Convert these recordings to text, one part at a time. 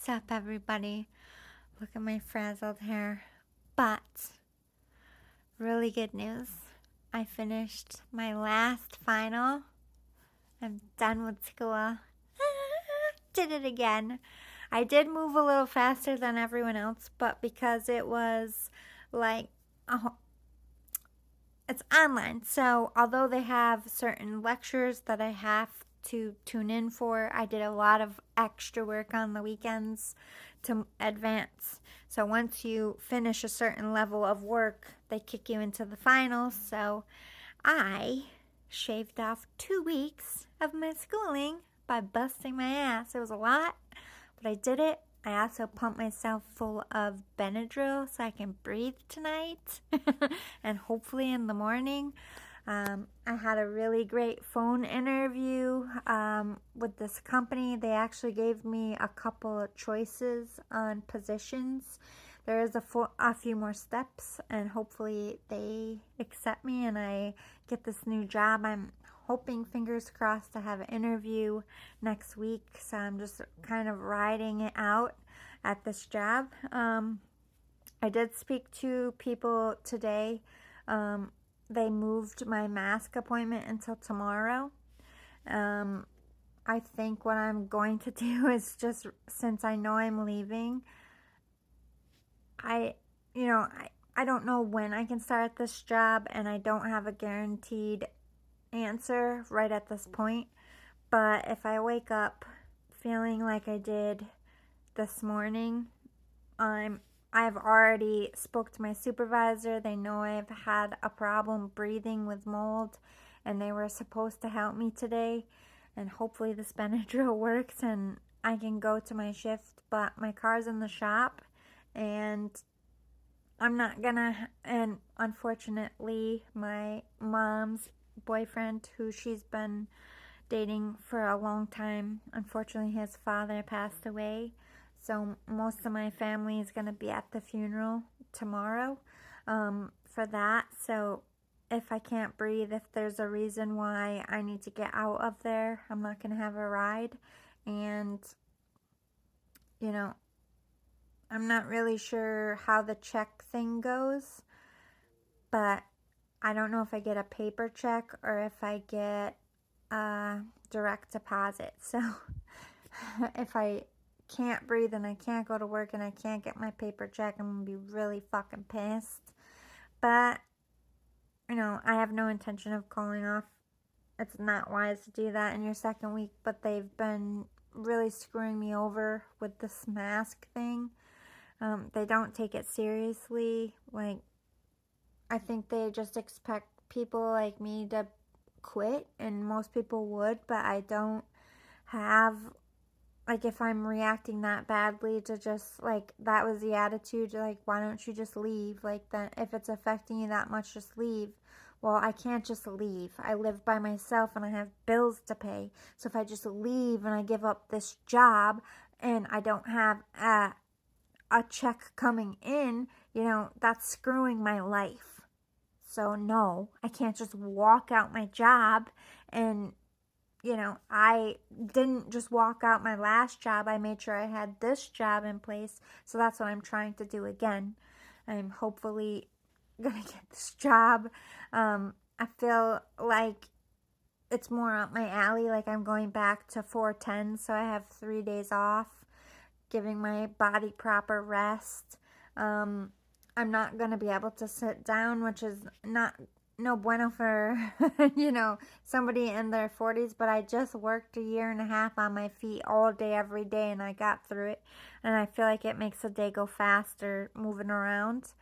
What's up, everybody? Look at my frazzled hair. But, really good news. I finished my last final. I'm done with school. Did it again. I did move a little faster than everyone else, but because it was like, it's online. So, although they have certain lectures that I have to tune in for, I did a lot of extra work on the weekends to advance. So, once you finish a certain level of work, they kick you into the finals. So, I shaved off 2 weeks of my schooling by busting my ass. It was a lot, but I did it. I also pumped myself full of Benadryl so I can breathe tonight and hopefully in the morning. I had a really great phone interview with this company. They actually gave me a couple of choices on positions. There is a few more steps, and hopefully they accept me and I get this new job. I'm hoping, fingers crossed, to have an interview next week. So I'm just kind of riding it out at this job. I did speak to people today. They moved my mask appointment until tomorrow. I think what I'm going to do is just, since I know I'm leaving, I don't know when I can start this job, and I don't have a guaranteed answer right at this point. But if I wake up feeling like I did this morning, I've already spoke to my supervisor. They know I've had a problem breathing with mold, and they were supposed to help me today. And hopefully this Benadryl works and I can go to my shift. But my car's in the shop, and I'm not gonna. And unfortunately, my mom's boyfriend, who she's been dating for a long time, unfortunately his father passed away. So most of my family is going to be at the funeral tomorrow for that. So if I can't breathe, if there's a reason why I need to get out of there, I'm not going to have a ride. And, I'm not really sure how the check thing goes, but I don't know if I get a paper check or if I get a direct deposit. So if I can't breathe and I can't go to work and I can't get my paper check, I'm gonna be really fucking pissed. But I have no intention of calling off. It's not wise to do that in your second week, but they've been really screwing me over with this mask thing. They don't take it seriously. Like, I think they just expect people like me to quit, and most people would, but I don't have, like, if I'm reacting that badly to just, like, that was the attitude, like, why don't you just leave? Like, that, if it's affecting you that much, just leave. Well, I can't just leave. I live by myself and I have bills to pay. So if I just leave and I give up this job and I don't have a check coming in, that's screwing my life. So no, I can't just walk out my job. And I didn't just walk out my last job. I made sure I had this job in place. So that's what I'm trying to do again. I'm hopefully gonna get this job. I feel like it's more up my alley. Like, I'm going back to 410, so I have 3 days off, giving my body proper rest. I'm not gonna be able to sit down, which is not no bueno for somebody in their 40s, but I just worked a year and a half on my feet all day every day, and I got through it, and I feel like it makes the day go faster moving around.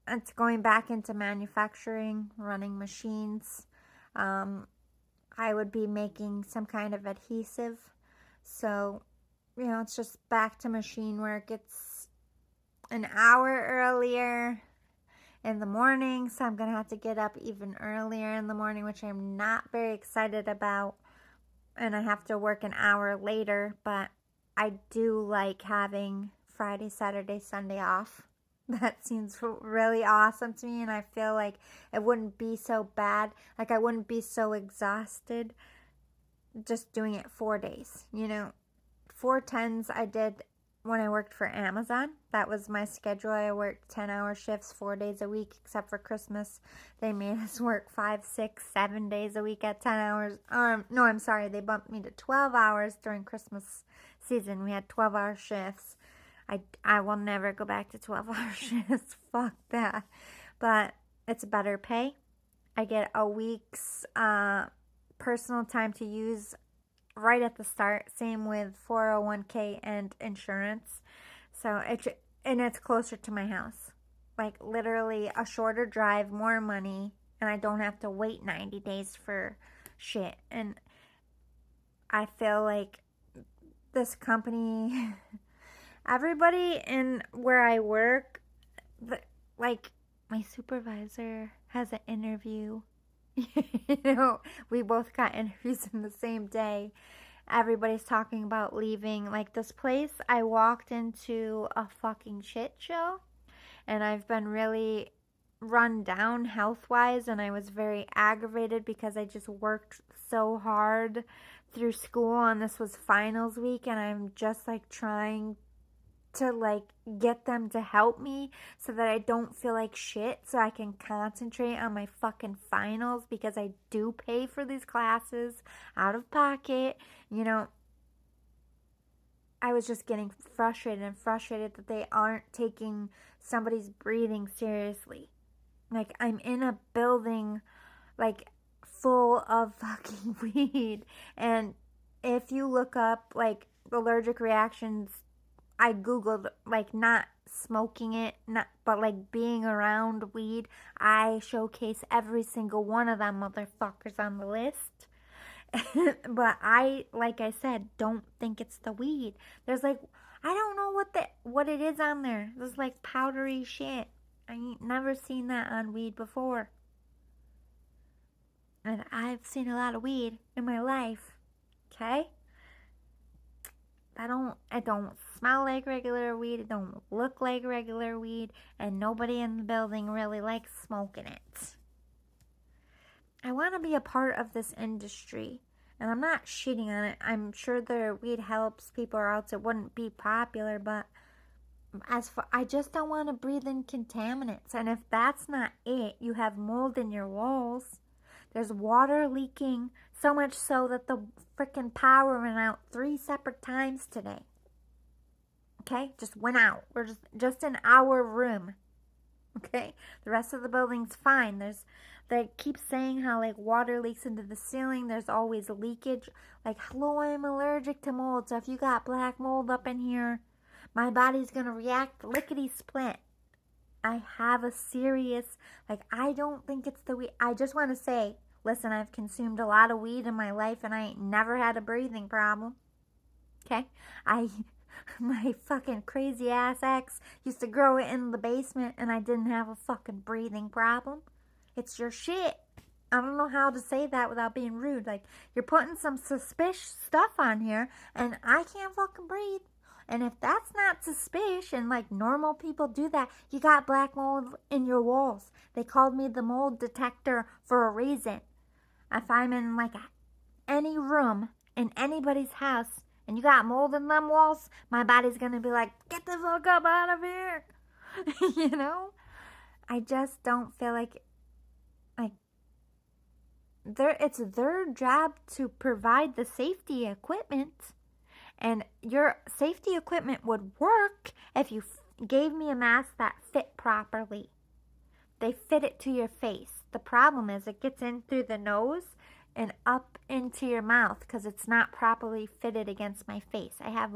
It's going back into manufacturing, running machines. I would be making some kind of adhesive, so it's just back to machine work. It's an hour earlier in the morning, so I'm gonna have to get up even earlier in the morning, which I'm not very excited about, and I have to work an hour later. But I do like having Friday, Saturday, Sunday off. That seems really awesome to me, and I feel like it wouldn't be so bad. Like, I wouldn't be so exhausted just doing it 4 days, 4 10s I did when I worked for Amazon. That was my schedule. I worked 10-hour shifts 4 days a week, except for Christmas. They made us work 5, 6, 7 days a week at 10 hours. No, I'm sorry. They bumped me to 12 hours during Christmas season. We had 12-hour shifts. I will never go back to 12-hour shifts. Fuck that. But it's better pay. I get a week's personal time to use right at the start. Same with 401k and insurance. So it's closer to my house. Like literally a shorter drive, more money, and I don't have to wait 90 days for shit. And I feel like this company, everybody in where I work, like my supervisor has an interview. We both got interviews in the same day. Everybody's talking about leaving. Like this place, I walked into a fucking shit show, and I've been really run down health-wise, and I was very aggravated because I just worked so hard through school, and this was finals week, and I'm just like trying to like get them to help me so that I don't feel like shit, so I can concentrate on my fucking finals, because I do pay for these classes out of pocket. I was just getting frustrated that they aren't taking somebody's breathing seriously. Like, I'm in a building like full of fucking weed, and if you look up like allergic reactions, I googled like not smoking it, but like being around weed. I showcase every single one of them motherfuckers on the list. But like I said, don't think it's the weed. There's like, I don't know what it is on there. There's like powdery shit. I ain't never seen that on weed before. And I've seen a lot of weed in my life. Okay? It don't smell like regular weed. It don't look like regular weed. And nobody in the building really likes smoking it. I want to be a part of this industry. And I'm not shitting on it. I'm sure their weed helps people, or else it wouldn't be popular. But I just don't want to breathe in contaminants. And if that's not it, you have mold in your walls. There's water leaking, so much so that the freaking power went out 3 separate times today. Okay? Just went out. We're just in our room. Okay? The rest of the building's fine. They keep saying how like water leaks into the ceiling. There's always leakage. Like, hello, I'm allergic to mold. So if you got black mold up in here, my body's going to react lickety-split. I have a serious, I don't think it's the weed. I just want to say, listen, I've consumed a lot of weed in my life, and I ain't never had a breathing problem. Okay? My fucking crazy ass ex used to grow it in the basement, and I didn't have a fucking breathing problem. It's your shit. I don't know how to say that without being rude. Like, you're putting some suspicious stuff on here, and I can't fucking breathe. And if that's not suspicious, and like normal people do that, you got black mold in your walls. They called me the mold detector for a reason. If I'm in like any room in anybody's house and you got mold in them walls, my body's gonna be like, get the fuck up out of here. I just don't feel like it's their job to provide the safety equipment. And your safety equipment would work if you gave me a mask that fit properly. They fit it to your face. The problem is it gets in through the nose and up into your mouth because it's not properly fitted against my face. I have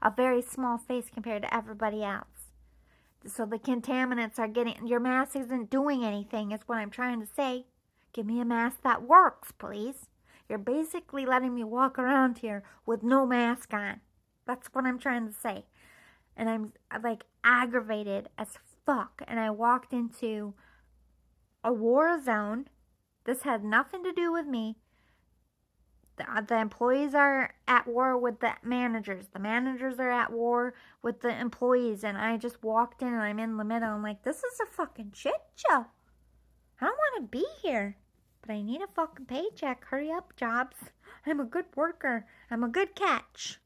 a very small face compared to everybody else. So the contaminants are your mask isn't doing anything, is what I'm trying to say. Give me a mask that works, please. You're basically letting me walk around here with no mask on. That's what I'm trying to say. And I'm like aggravated as fuck. And I walked into a war zone. This had nothing to do with me. The employees are at war with the managers. The managers are at war with the employees. And I just walked in and I'm in the middle. I'm like, this is a fucking shit show. I don't want to be here. But I need a fucking paycheck. Hurry up, jobs. I'm a good worker. I'm a good catch.